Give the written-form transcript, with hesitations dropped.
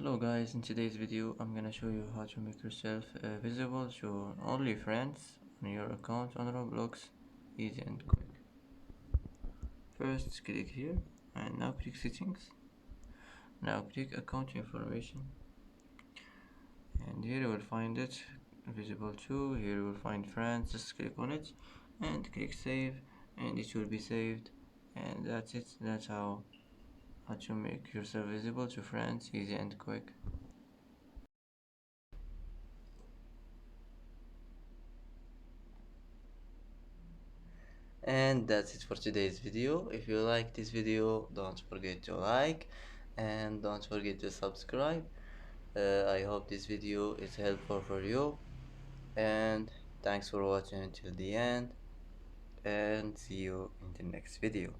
Hello guys, in today's video I'm gonna show you how to make yourself visible to only friends on your account on Roblox, easy and quick. First click here and now click settings. Now click account information and here you will find it visible to. Here you will find friends, just click on it and click save and it will be saved, and that's it. That's how to make yourself visible to friends, easy and quick. And that's it for today's video. If you like this video, don't forget to like and don't forget to subscribe. I hope this video is helpful for you, and thanks for watching until the end, and see you in the next video.